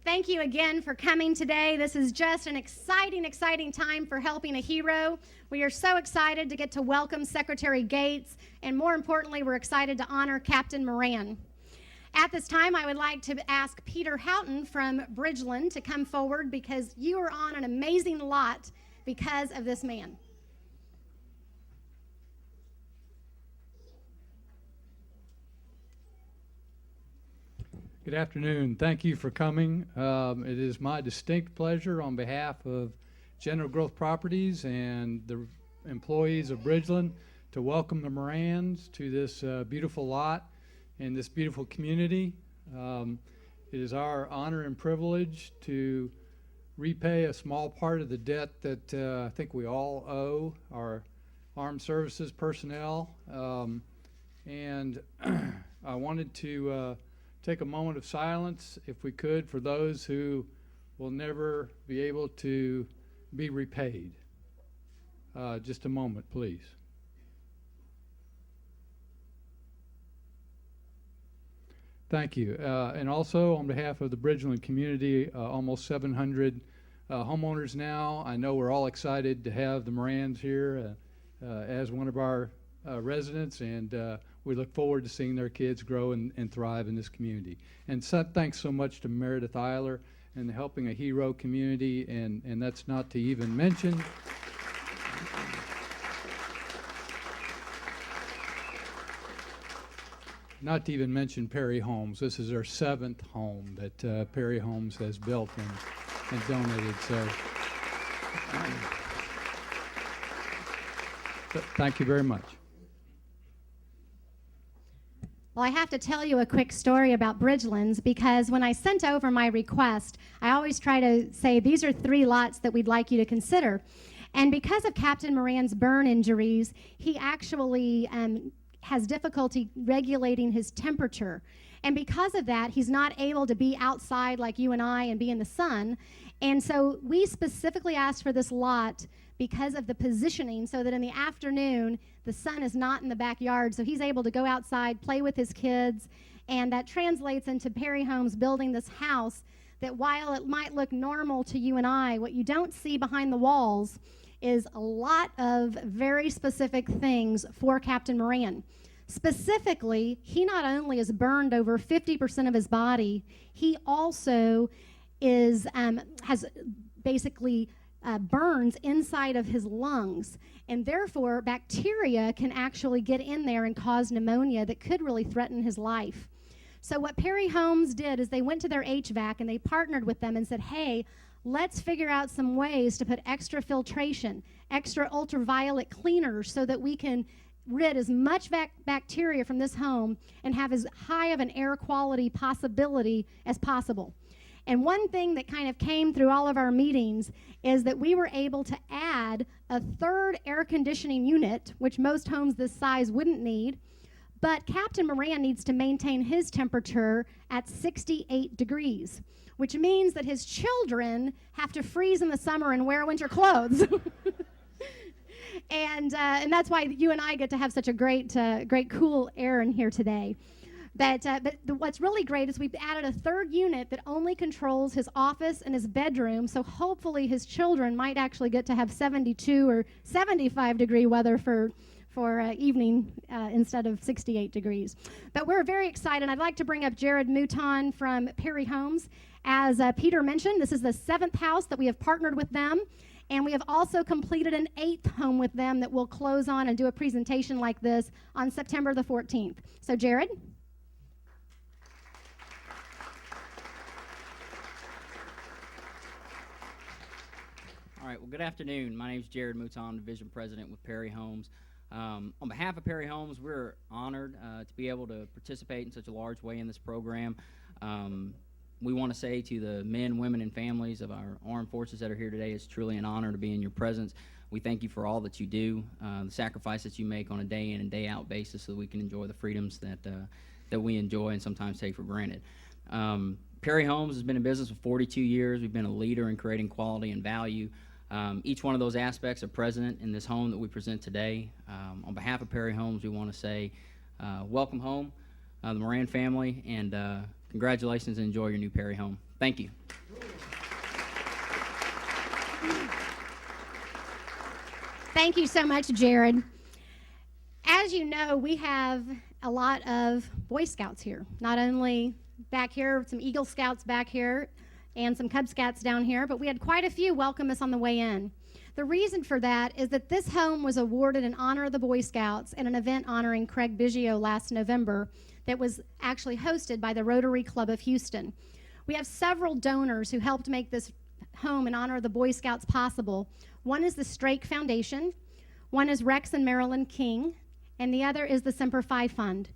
Thank you again for coming today. This is just an exciting, exciting time for Helping a Hero. We are so excited to get to welcome Secretary Gates, and more importantly, we're excited to honor Captain Moran. At this time, I would like to ask Peter Houghton from Bridgeland to come forward because you are on an amazing lot because of this man. Good afternoon. Thank you for coming. It is my distinct pleasure on behalf of General Growth Properties and the employees of Bridgeland to welcome the Morans to this beautiful lot in this beautiful community. It is our honor and privilege to repay a small part of the debt that I think we all owe our armed services personnel. And I wanted to take a moment of silence, if we could, for those who will never be able to be repaid. Just a moment, please. Thank you. And also on behalf of the Bridgeland community, almost 700 homeowners now, I know we're all excited to have the Morans here as one of our residents, and we look forward to seeing their kids grow and thrive in this community. And so, thanks so much to Meredith Eiler and the Helping a Hero community, and that's not to even mention Perry Homes. This is our 7th home that Perry Homes has built and donated. So thank you very much. Well, I have to tell you a quick story about Bridgelands because when I sent over my request, I always try to say these are 3 lots that we'd like you to consider. And because of Captain Moran's burn injuries, he actually has difficulty regulating his temperature. And because of that, he's not able to be outside like you and I and be in the sun. And so we specifically asked for this lot because of the positioning so that in the afternoon, the sun is not in the backyard, so he's able to go outside, play with his kids, and that translates into Perry Homes building this house that while it might look normal to you and I, what you don't see behind the walls is a lot of very specific things for Captain Moran. Specifically, he not only is burned over 50% of his body, he also is has basically burns inside of his lungs, and therefore bacteria can actually get in there and cause pneumonia that could really threaten his life. So what Perry Homes did is they went to their HVAC and they partnered with them and said, hey, let's figure out some ways to put extra filtration, extra ultraviolet cleaners so that we can rid as much bacteria from this home and have as high of an air quality possibility as possible. And one thing that kind of came through all of our meetings is that we were able to add a 3rd air conditioning unit, which most homes this size wouldn't need, but Captain Moran needs to maintain his temperature at 68 degrees, which means that his children have to freeze in the summer and wear winter clothes. And that's why you and I get to have such a great cool air in here today. But what's really great is we've added a 3rd unit that only controls his office and his bedroom, so hopefully his children might actually get to have 72 or 75 degree weather for evening instead of 68 degrees. But we're very excited. I'd like to bring up Jared Mouton from Perry Homes. As Peter mentioned, this is the 7th house that we have partnered with them. And we have also completed an 8th home with them that we'll close on and do a presentation like this on September the 14th. So Jared? All right, well, good afternoon. My name is Jared Mouton, Division President with Perry Homes. On behalf of Perry Homes, we're honored to be able to participate in such a large way in this program. We want to say to the men, women, and families of our armed forces that are here today, it's truly an honor to be in your presence. We thank you for all that you do, the sacrifices you make on a day in and day out basis so that we can enjoy the freedoms that we enjoy and sometimes take for granted. Perry Homes has been in business for 42 years. We've been a leader in creating quality and value. Each one of those aspects are present in this home that we present today. On behalf of Perry Homes, we want to say welcome home, the Moran family, and congratulations and enjoy your new Perry home. Thank you. Thank you so much, Jared. As you know, we have a lot of Boy Scouts here. Not only back here, some Eagle Scouts back here, and some Cub Scouts down here, but we had quite a few welcome us on the way in. The reason for that is that this home was awarded in honor of the Boy Scouts at an event honoring Craig Biggio last November that was actually hosted by the Rotary Club of Houston. We have several donors who helped make this home in honor of the Boy Scouts possible. One is the Strake Foundation, one is Rex and Marilyn King, and the other is the Semper Fi Fund.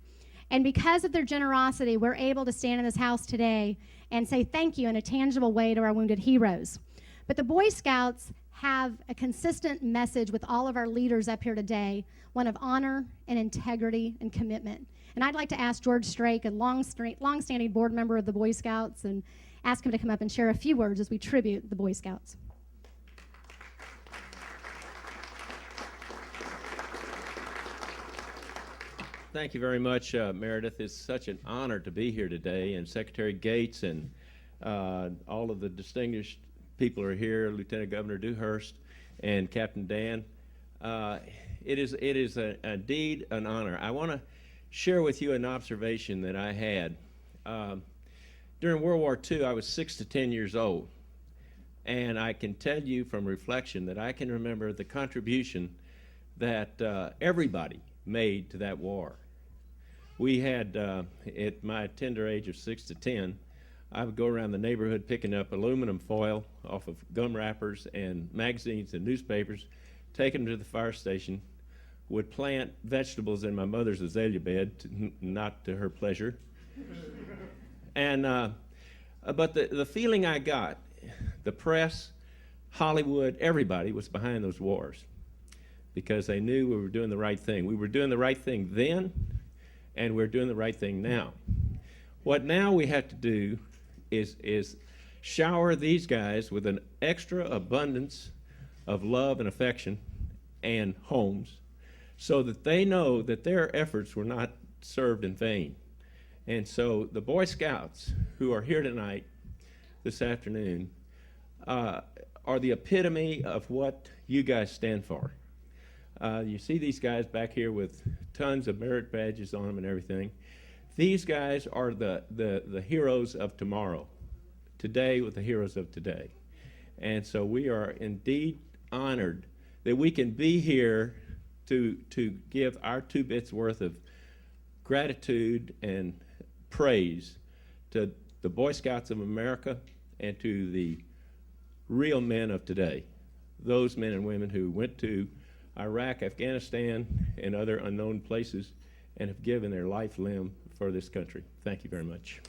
And because of their generosity, we're able to stand in this house today and say thank you in a tangible way to our wounded heroes. But the Boy Scouts have a consistent message with all of our leaders up here today, one of honor and integrity and commitment. And I'd like to ask George Strake, a long-standing board member of the Boy Scouts, and ask him to come up and share a few words as we tribute the Boy Scouts. Thank you very much, Meredith. It's such an honor to be here today, and Secretary Gates and all of the distinguished people are here, Lieutenant Governor Dewhurst and Captain Dan. It is indeed an honor. I want to share with you an observation that I had. During World War II, I was 6 to 10 years old, and I can tell you from reflection that I can remember the contribution that everybody made to that war. We had, at my tender age of 6 to 10, I would go around the neighborhood picking up aluminum foil off of gum wrappers and magazines and newspapers, take them to the fire station, would plant vegetables in my mother's azalea bed, not to her pleasure. And but the feeling I got, the press, Hollywood, everybody was behind those wars because they knew we were doing the right thing. We were doing the right thing then, and we're doing the right thing now. What now we have to do is shower these guys with an extra abundance of love and affection and homes so that they know that their efforts were not served in vain. And so the Boy Scouts who are here tonight, this afternoon, are the epitome of what you guys stand for. You see these guys back here with tons of merit badges on them and everything. These guys are the heroes of tomorrow, today with the heroes of today. And so we are indeed honored that we can be here to give our 2 bits worth of gratitude and praise to the Boy Scouts of America and to the real men of today, those men and women who went to Iraq, Afghanistan, and other unknown places and have given their life limb for this country. Thank you very much.